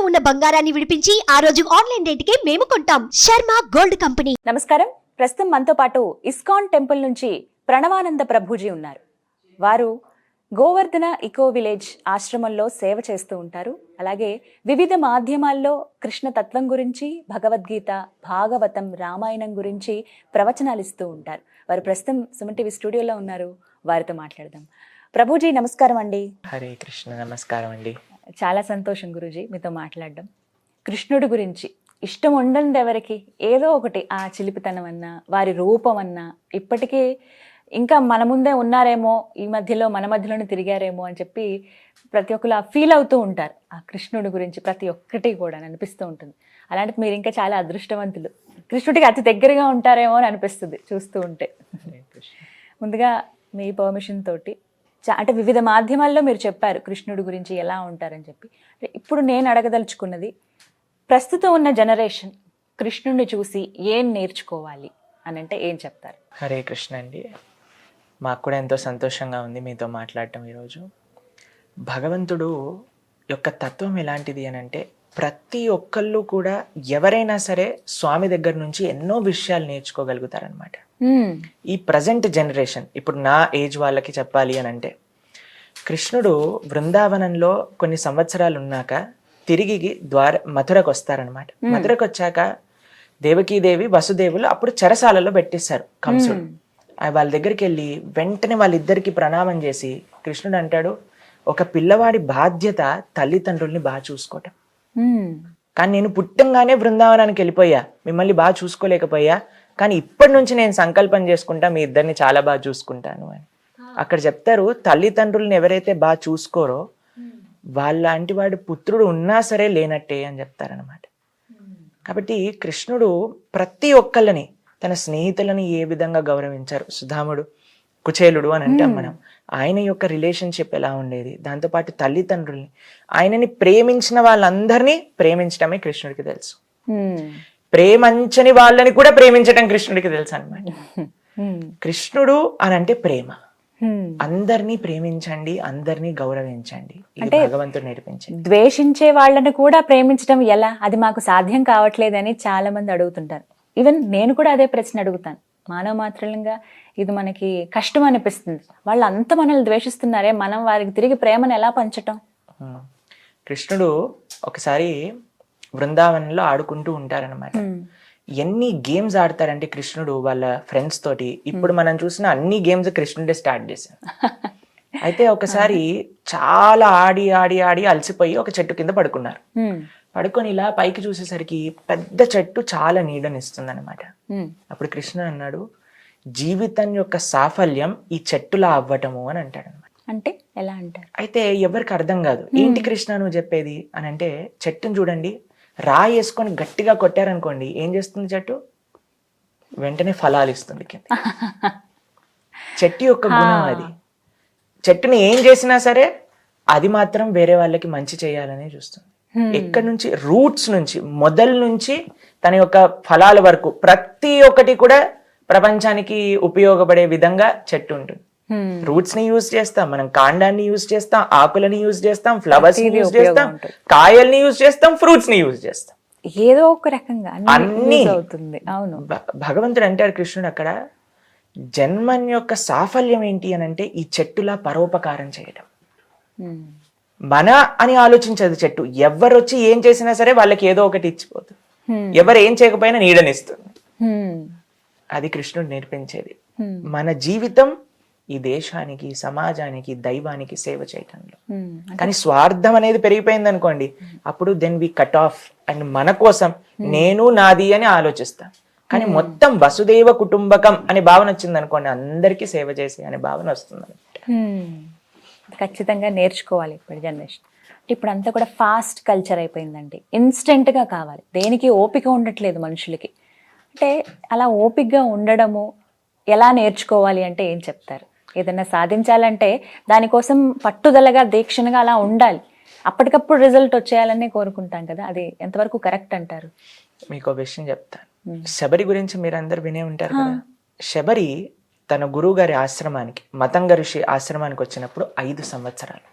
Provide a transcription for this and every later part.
ఉన్న బంగారాన్ని విడిపించి ఆ రోజు ఆన్లైన్ రేటుకే మేము కొంటాం. Sharma gold company. నమస్కారం. ప్రస్తుతం మనతో పాటు ఇస్కాన్ టెంపుల్ నుంచి ప్రణవానంద ప్రభుజీ ఉన్నారు. వారు గోవర్ధన ఇకో విలేజ్ ఆశ్రమంలో సేవ చేస్తూ ఉంటారు. అలాగే వివిధ మాధ్యమాల్లో కృష్ణ తత్వం గురించి, భగవద్గీత, భాగవతం, రామాయణం గురించి ప్రవచనాలు ఇస్తూ ఉంటారు. వారు ప్రస్తుతం సుమన్ టీవీ స్టూడియోలో ఉన్నారు. వారితో మాట్లాడదాం. ప్రభుజీ నమస్కారం అండి. హరే కృష్ణ. నమస్కారం అండి. చాలా సంతోషం గురూజీ మీతో మాట్లాడడం. కృష్ణుడి గురించి ఇష్టం ఉండనిది ఎవరికి, ఏదో ఒకటి ఆ చిలిపితనం అన్నా, వారి రూపం అన్నా, ఇప్పటికీ ఇంకా మన ముందే ఉన్నారేమో, ఈ మధ్యలో మన మధ్యలోనే తిరిగారేమో అని చెప్పి ప్రతి ఒక్కరు ఫీల్ అవుతూ ఉంటారు. ఆ కృష్ణుడి గురించి ప్రతి ఒక్కటి కూడా అనిపిస్తూ ఉంటుంది. అలాంటి మీరు ఇంకా చాలా అదృష్టవంతులు. కృష్ణుడికి అతి దగ్గరగా ఉంటారేమో అని అనిపిస్తుంది చూస్తూ ఉంటే. ముందుగా మీ పర్మిషన్ తోటి అంటే వివిధ మాధ్యమాల్లో మీరు చెప్పారు కృష్ణుడి గురించి ఎలా ఉంటారని చెప్పి. ఇప్పుడు నేను అడగదలుచుకున్నది, ప్రస్తుతం ఉన్న జనరేషన్ కృష్ణుడిని చూసి ఏం నేర్చుకోవాలి అని అంటే ఏం చెప్తారు? హరే కృష్ణ అండి. మాకు కూడా ఎంతో సంతోషంగా ఉంది మీతో మాట్లాడటం ఈరోజు. భగవంతుడు యొక్క తత్వం ఎలాంటిది అని అంటే, ప్రతి ఒక్కళ్ళు కూడా ఎవరైనా సరే స్వామి దగ్గర నుంచి ఎన్నో విషయాలు నేర్చుకోగలుగుతారనమాట. ఈ ప్రజెంట్ జనరేషన్, ఇప్పుడు నా ఏజ్ వాళ్ళకి చెప్పాలి అని అంటే, కృష్ణుడు బృందావనంలో కొన్ని సంవత్సరాలు ఉన్నాక తిరిగి మథురకు వస్తారనమాట. మథురకు వచ్చాక దేవకీదేవి, వసుదేవులు అప్పుడు చెరసాలలో పెట్టేశారు కంసుడు. వాళ్ళ దగ్గరికి వెళ్ళి వెంటనే వాళ్ళిద్దరికి ప్రణామం చేసి కృష్ణుడు అంటాడు, ఒక పిల్లవాడి బాధ్యత తల్లిదండ్రుల్ని బాగా చూసుకోవటం. కానీ నేను పుట్టంగానే బృందావనానికి వెళ్ళిపోయా, మిమ్మల్ని బాగా చూసుకోలేకపోయా, కానీ ఇప్పటి నుంచి నేను సంకల్పం చేసుకుంటా మీ ఇద్దరిని చాలా బాగా చూసుకుంటాను అని. అక్కడ చెప్తారు, తల్లిదండ్రుల్ని ఎవరైతే బాగా చూసుకోరో వాళ్ళంటి వాడి పుత్రుడు ఉన్నా సరే లేనట్టే అని చెప్తారనమాట. కాబట్టి కృష్ణుడు ప్రతి ఒక్కళ్ళని, తన స్నేహితులని ఏ విధంగా గౌరవించారు. సుధాముడు, కుచేలుడు అని అంటాం మనం, ఆయన యొక్క రిలేషన్షిప్ ఎలా ఉండేది. దాంతోపాటు తల్లిదండ్రుల్ని, ఆయనని ప్రేమించిన వాళ్ళందరినీ ప్రేమించడమే కృష్ణుడికి తెలుసు. ప్రేమించని వాళ్ళని కూడా ప్రేమించడం కృష్ణుడికి తెలుసు అనమాట. కృష్ణుడు అని అంటే ప్రేమ. అందరినీ ప్రేమించండి, అందరినీ గౌరవించండి, ఇది భగవంతుడు నేర్పించండి. ద్వేషించే వాళ్ళని కూడా ప్రేమించడం ఎలా, అది మాకు సాధ్యం కావట్లేదని చాలా మంది అడుగుతుంటారు. ఈవెన్ నేను కూడా అదే ప్రశ్న అడుగుతాను. మానవ మాత్రంగా ఇది మనకి కష్టం అనిపిస్తుంది. వాళ్ళు అంత మనల్ని ద్వేషిస్తున్నారే, మనం వారికి తిరిగి ప్రేమను ఎలా పంచటం? కృష్ణుడు ఒకసారి బృందావనంలో ఆడుకుంటూ ఉంటారనమాట. ఎన్ని గేమ్స్ ఆడతారంటే కృష్ణుడు వాళ్ళ ఫ్రెండ్స్ తోటి. ఇప్పుడు మనం చూసిన అన్ని గేమ్స్ కృష్ణుడే స్టార్ట్ చేశారు. అయితే ఒకసారి చాలా ఆడి ఆడి ఆడి అలసిపోయి ఒక చెట్టు కింద పడుకున్నారు. పడుకొని ఇలా పైకి చూసేసరికి పెద్ద చెట్టు చాలా నీడనిస్తుంది అనమాట. అప్పుడు కృష్ణుడు అన్నాడు, జీవితం యొక్క సాఫల్యం ఈ చెట్టులా అవ్వటము అని అంటాడు అనమాట. అంటే ఎలా అంటారు? అయితే ఎవరికి అర్థం కాదు, ఏంటి కృష్ణ నువ్వు చెప్పేది అని అంటే, చెట్టును చూడండి, రాయి వేసుకొని గట్టిగా కొట్టారనుకోండి ఏం చేస్తుంది చెట్టు? వెంటనే ఫలాలు ఇస్తుంది కింద. చెట్టు యొక్క గుణం అది. చెట్టుని ఏం చేసినా సరే అది మాత్రం వేరే వాళ్ళకి మంచి చేయాలనే చూస్తుంది. ఎక్కడి నుంచి? రూట్స్ నుంచి, మొదలు నుంచి తన యొక్క ఫలాల వరకు ప్రతి ఒక్కటి కూడా ప్రపంచానికి ఉపయోగపడే విధంగా చెట్టు ఉంటుంది. రూట్స్ ని యూజ్ చేస్తాం మనం, కాండాన్ని యూజ్ చేస్తాం, ఆకులని యూజ్ చేస్తాం, ఫ్లవర్స్ ని యూజ్ చేస్తాం, కాయల్ని యూజ్ చేస్తాం, ఫ్రూట్స్ ని యూజ్ చేస్తాం. ఏదో ఒక రకంగా అన్ని అవుతుంది. అవును, భగవంతుడు అంటాడు కృష్ణుడు అక్కడ, జన్మన్ యొక్క సాఫల్యం ఏంటి అని అంటే ఈ చెట్టులా పరోపకారం చేయడం. మన అని ఆలోచించదు చెట్టు. ఎవరు వచ్చి ఏం చేసినా సరే వాళ్ళకి ఏదో ఒకటి ఇచ్చిపోతుంది. ఎవరు ఏం చేయకపోయినా నీడనిస్తుంది. అది కృష్ణుడు నేర్పించేది. మన జీవితం ఈ దేశానికి, సమాజానికి, దైవానికి సేవ చేయటంలో. కానీ స్వార్థం అనేది పెరిగిపోయింది అనుకోండి, అప్పుడు then we cut off and మన కోసం నేను నాది అని ఆలోచిస్తాం. కానీ మొత్తం వసుదేవ కుటుంబకం అనే భావన వచ్చింది అనుకోండి, అందరికీ సేవ చేసే అనే భావన వస్తుంది అనమాట. ఖచ్చితంగా నేర్చుకోవాలి ఇప్పుడు జనరేషన్. ఇప్పుడు అంతా కూడా ఫాస్ట్ కల్చర్ అయిపోయిందండి. ఇన్స్టెంట్గా కావాలి, దేనికి ఓపిక ఉండట్లేదు మనుషులకి. అంటే అలా ఓపికగా ఉండడము ఎలా నేర్చుకోవాలి అంటే ఏం చెప్తారు? ఏదైనా సాధించాలంటే దానికోసం పట్టుదలగా, దీక్షణగా అలా ఉండాలి. అప్పటికప్పుడు రిజల్ట్ వచ్చేయాలనే కోరుకుంటాం కదా, అది ఎంతవరకు కరెక్ట్ అంటారు? మీకు విషయం చెప్తాను. శబరి గురించి మీరు అందరు వినే ఉంటారు కదా. శబరి తన గురువు గారి ఆశ్రమానికి, మతంగ ఋషి ఆశ్రమానికి వచ్చినప్పుడు 5 సంవత్సరాలు.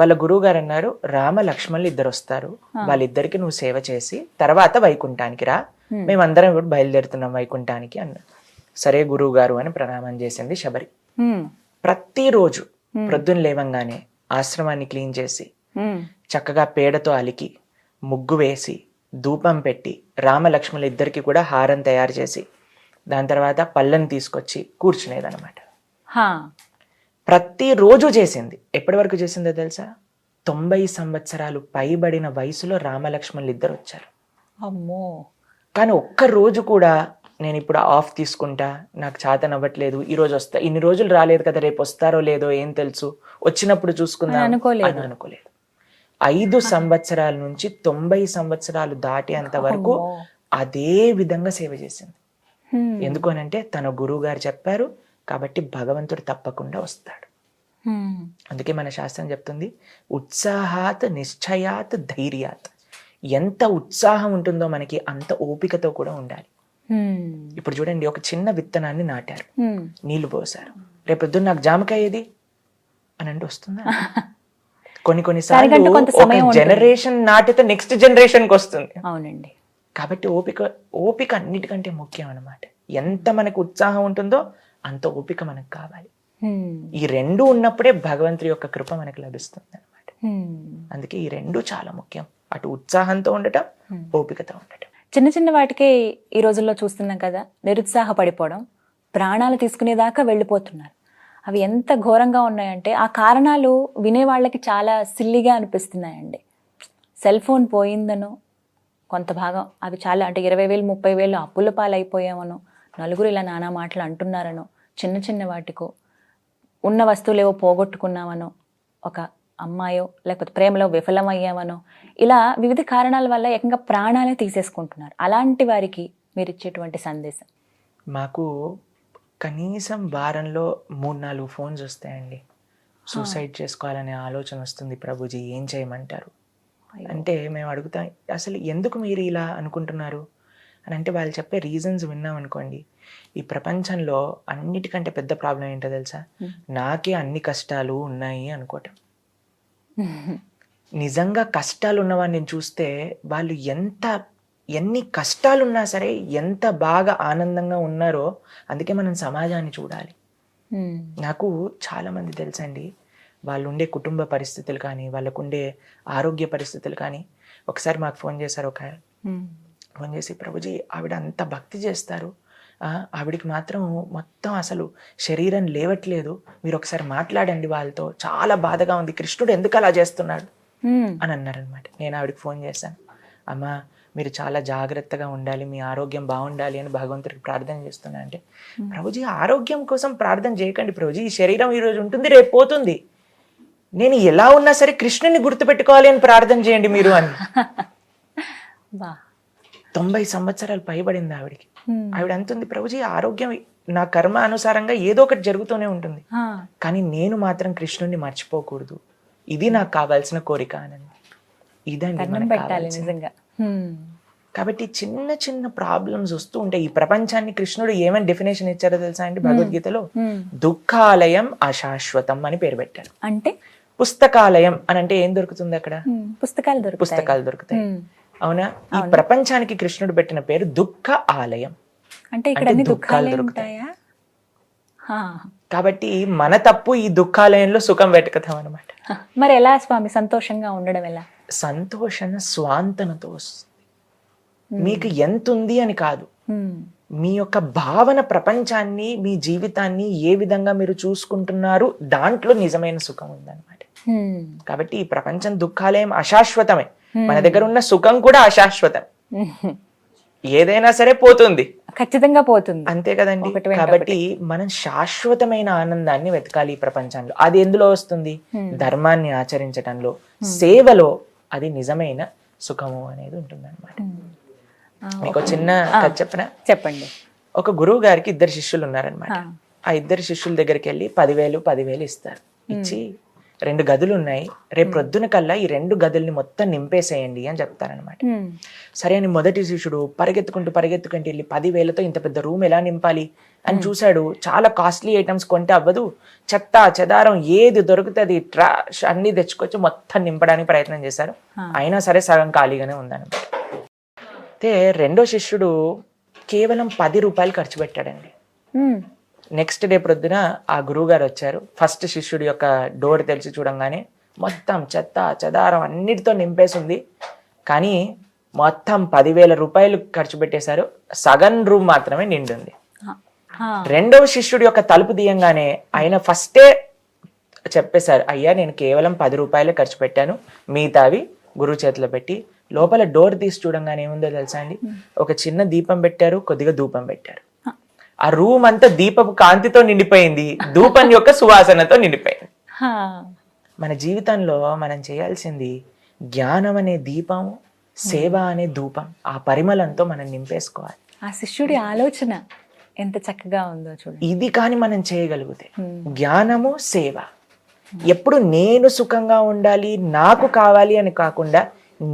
వాళ్ళ గురువు గారు అన్నారు, రామ లక్ష్మణులు ఇద్దరు వస్తారు, వాళ్ళిద్దరికి నువ్వు సేవ చేసి తర్వాత వైకుంఠానికి రా, మేమందరం కూడా బయలుదేరుతున్నాం వైకుంఠానికి అన్నారు. సరే గురువు గారు అని ప్రణామం చేసింది శబరి. ప్రతిరోజు ప్రొద్దున లేవంగానే ఆశ్రమాన్ని క్లీన్ చేసి చక్కగా పేడతో అలికి ముగ్గు వేసి ధూపం పెట్టి రామ లక్ష్మణులు ఇద్దరికి కూడా హారం తయారు చేసి దాని తర్వాత పళ్ళని తీసుకొచ్చి కూర్చునేదన్నమాట. ప్రతిరోజు చేసింది. ఎప్పటి వరకు చేసిందో తెలుసా? 90 సంవత్సరాలు పైబడిన వయసులో రామలక్ష్మణులు ఇద్దరు వచ్చారు. అమ్మో. కానీ ఒక్క రోజు కూడా నేను ఇప్పుడు ఆఫ్ తీసుకుంటా, నాకు చేతన అవ్వట్లేదు, ఈ రోజు వస్తా, ఇన్ని రోజులు రాలేదు కదా, రేపు వస్తారో లేదో ఏం తెలుసు, వచ్చినప్పుడు చూసుకుందాం అని అనుకోలేదు. 5 సంవత్సరాల నుంచి 90 సంవత్సరాలు దాటేంత వరకు అదే విధంగా సేవ చేసింది. ఎందుకు అనంటే తన గురువు గారు చెప్పారు కాబట్టి భగవంతుడు తప్పకుండా వస్తాడు. అందుకే మన శాస్త్రం చెప్తుంది, ఉత్సాహాత్ నిశ్చయాత్ ధైర్యాత్. ఎంత ఉత్సాహం ఉంటుందో మనకి అంత ఓపికతో కూడా ఉండాలి. ఇప్పుడు చూడండి, ఒక చిన్న విత్తనాన్ని నాటారు, నీళ్లు పోసారు, రేపు పొద్దున్న నాకు జామకాయ ఏది అని అంటే వస్తుందా? కొన్నిసార్లు జనరేషన్ నాటితే నెక్స్ట్ జనరేషన్ కి వస్తుంది. అవునండి. కాబట్టి ఓపిక అన్నిటికంటే ముఖ్యం అన్నమాట. ఎంత మనకు ఉత్సాహం ఉంటుందో అంత ఓపిక మనకు కావాలి. ఈ రెండు ఉన్నప్పుడే భగవంతుడి యొక్క కృప మనకు లభిస్తుంది అనమాట. అందుకే ఈ రెండు చాలా ముఖ్యం, అటు ఉత్సాహంతో ఉండటం, ఓపికతో ఉండటం. చిన్న చిన్న వాటికే ఈ రోజుల్లో చూస్తున్నాం కదా, నిరుత్సాహపడిపోవడం, ప్రాణాలు తీసుకునేదాకా వెళ్ళిపోతున్నారు. అవి ఎంత ఘోరంగా ఉన్నాయంటే ఆ కారణాలు వినే వాళ్ళకి చాలా సిల్లిగా అనిపిస్తున్నాయండి. సెల్ ఫోన్ పోయిందనో కొంత భాగం, అవి చాలా అంటే 20,000 30,000 అప్పుల పాలైపోయామనో, నలుగురు ఇలా నానా మాటలు అంటున్నారనో, చిన్న చిన్న వాటికో, ఉన్న వస్తువులేవో పోగొట్టుకున్నామనో, ఒక అమ్మాయో లేకపోతే ప్రేమలో విఫలమయ్యామనో, ఇలా వివిధ కారణాల వల్ల ఏకంగా ప్రాణాలే తీసేసుకుంటున్నారు. అలాంటి వారికి మీరు ఇచ్చేటువంటి సందేశం? మాకు కనీసం వారంలో 3-4 ఫోన్స్ వస్తాయండి. సూసైడ్ చేసుకోవాలనే ఆలోచన వస్తుంది, ప్రభుజీ ఏం చేయమంటారు అంటే మేము అడుగుతాం, అసలు ఎందుకు మీరు ఇలా అనుకుంటున్నారు అని అంటే వాళ్ళు చెప్పే రీజన్స్ విన్నాం అనుకోండి, ఈ ప్రపంచంలో అన్నిటికంటే పెద్ద ప్రాబ్లం ఏంటో తెలుసా? నాకే అన్ని కష్టాలు ఉన్నాయి అనుకోవటం. నిజంగా కష్టాలు ఉన్నవాడిని చూస్తే వాళ్ళు ఎన్ని కష్టాలు ఉన్నా సరే ఎంత బాగా ఆనందంగా ఉన్నారో. అందుకే మనం సమాజాన్ని చూడాలి. నాకు చాలా మంది తెలుసండి, వాళ్ళు ఉండే కుటుంబ పరిస్థితులు కానీ, వాళ్ళకుండే ఆరోగ్య పరిస్థితులు కానీ. ఒకసారి మాకు ఫోన్ చేశారు, ఫోన్ చేసి, ప్రభుజీ ఆవిడ అంత భక్తి చేస్తారు, ఆవిడికి మాత్రం మొత్తం అసలు శరీరం లేవట్లేదు, మీరు ఒకసారి మాట్లాడండి వాళ్ళతో, చాలా బాధగా ఉంది, కృష్ణుడు ఎందుకు అలా చేస్తున్నాడు అని అన్నారనమాట. నేను ఆవిడకి ఫోన్ చేశాను, అమ్మ మీరు చాలా జాగ్రత్తగా ఉండాలి, మీ ఆరోగ్యం బాగుండాలి అని భగవంతుడికి ప్రార్థన చేస్తున్నా అంటే, ప్రభుజీ ఆరోగ్యం కోసం ప్రార్థన చేయకండి ప్రభుజీ, ఈ శరీరం ఈరోజు ఉంటుంది రేపు పోతుంది, నేను ఎలా ఉన్నా సరే కృష్ణుని గుర్తుపెట్టుకోవాలి అని ప్రార్థన చేయండి మీరు అని. 90 సంవత్సరాలు పైబడింది ఆవిడికి. ఆవిడ అంటుంది, ప్రభుజీ ఆరోగ్యం నా కర్మ అనుసారంగా ఏదో ఒకటి జరుగుతూనే ఉంటుంది, కానీ నేను మాత్రం కృష్ణుని మర్చిపోకూడదు, ఇది నాకు కావాల్సిన కోరిక అని. ఇదండి మనకు కావాల్సింది. కాబట్టి చిన్న చిన్న ప్రాబ్లమ్స్ వస్తూ ఉంటాయి. ఈ ప్రపంచాన్ని కృష్ణుడు ఏమని డెఫినేషన్ ఇచ్చారో తెలుసా అండి? భగవద్గీతలో దుఃఖాలయం అశాశ్వతం అని పేరు పెట్టారు. అంటే పుస్తకాలయం అని అంటే ఏం దొరుకుతుంది అక్కడ? పుస్తకాలు దొరుకుతాయి. అవునా? ఈ ప్రపంచానికి కృష్ణుడు పెట్టిన పేరు దుఃఖ ఆలయం. అంటే ఇక్కడ దుఃఖాలు దొరుకుతాయి. కాబట్టి మన తప్పు ఈ దుఃఖాలయంలో సుఖం వెతుకుతాం అనమాట. మరి ఎలా స్వామి సంతోషంగా ఉండడం ఎలా? సంతోషణ స్వాంతనతో వస్తుంది. మీకు ఎంత ఉంది అని కాదు, మీ యొక్క భావన ప్రపంచాన్ని, మీ జీవితాన్ని ఏ విధంగా మీరు చూసుకుంటున్నారు దాంట్లో నిజమైన సుఖం ఉందన్నమాట. కాబట్టి ఈ ప్రపంచం దుఃఖాలయం అశాశ్వతమే, మన దగ్గర ఉన్న సుఖం కూడా అశాశ్వతం. ఏదైనా సరే పోతుంది, ఖచ్చితంగా పోతుంది, అంతే కదండి. కాబట్టి మనం శాశ్వతమైన ఆనందాన్ని వెతకాలి ఈ ప్రపంచంలో. అది ఎందులో వస్తుంది? ధర్మాన్ని ఆచరించడంలో, సేవలో. అది నిజమైన సుఖము అనేది ఉంటుంది అనమాట. మీకు చిన్న కథ చెప్పనా? చెప్పండి. ఒక గురువు గారికి 2 శిష్యులు ఉన్నారనమాట. ఆ 2 శిష్యుల దగ్గరికి వెళ్ళి 10,000 ఇస్తారు. ఇచ్చి 2 గదులు ఉన్నాయి, రేపు ప్రొద్దున కల్లా ఈ 2 గదుల్ని మొత్తం నింపేసేయండి అని చెప్తారనమాట. సరే అని మొదటి శిష్యుడు పరిగెత్తుకుంటూ వెళ్ళి 10,000తో ఇంత పెద్ద రూమ్ ఎలా నింపాలి అని చూశాడు. చాలా కాస్ట్లీ ఐటమ్స్ కొంటే అవ్వదు, చెత్త చెదారం ఏది దొరుకుతుంది ట్రాష్ అన్ని తెచ్చుకొచ్చి మొత్తం నింపడానికి ప్రయత్నం చేశారు. అయినా సరే సగం ఖాళీగానే ఉందన్నమాట. అయితే రెండో శిష్యుడు కేవలం 10 రూపాయలు ఖర్చు పెట్టాడండి. నెక్స్ట్ డే ప్రొద్దున ఆ గురువు గారు వచ్చారు. ఫస్ట్ శిష్యుడి యొక్క డోర్ తెలిసి చూడంగానే మొత్తం చెత్త చెదారం అన్నిటితో నింపేసింది, కానీ మొత్తం 10,000 రూపాయలు ఖర్చు పెట్టేశారు, సగం రూమ్ మాత్రమే నిండుంది. రెండవ శిష్యుడి యొక్క తలుపు తీయంగానే ఆయన ఫస్టే చెప్పేశారు, అయ్యా నేను కేవలం 10 రూపాయలే ఖర్చు పెట్టాను, మిగతావి గురువు చేతిలో పెట్టి. లోపల డోర్ తీసి చూడంగానే ఏముందో తెలుసా అండి, ఒక చిన్న దీపం పెట్టారు, కొద్దిగా ధూపం పెట్టారు. ఆ రూమ్ అంతా దీపపు కాంతితో నిండిపోయింది, ధూపం యొక్క సువాసనతో నిండిపోయింది. మన జీవితంలో మనం చేయాల్సింది జ్ఞానం అనే దీపం, సేవ అనే ధూపం, ఆ పరిమళంతో మనం నింపేసుకోవాలి. ఆ శిష్యుడి ఆలోచన ఎంత చక్కగా ఉందో చూడండి. ఇది కానీ మనం చేయగలిగితే జ్ఞానము సేవ, ఎప్పుడు నేను సుఖంగా ఉండాలి, నాకు కావాలి అని కాకుండా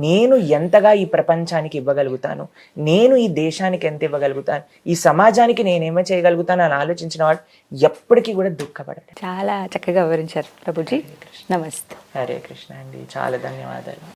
నేను ఎంతగా ఈ ప్రపంచానికి ఇవ్వగలుగుతాను, నేను ఈ దేశానికి ఎంత ఇవ్వగలుగుతాను, ఈ సమాజానికి నేనేమో చేయగలుగుతాను అని ఆలోచించిన వాడు ఎప్పటికీ కూడా దుఃఖపడడు. చాలా చక్కగా వివరించారు ప్రభుజీ. నమస్తే. హరే కృష్ణ అండి, చాలా ధన్యవాదాలు.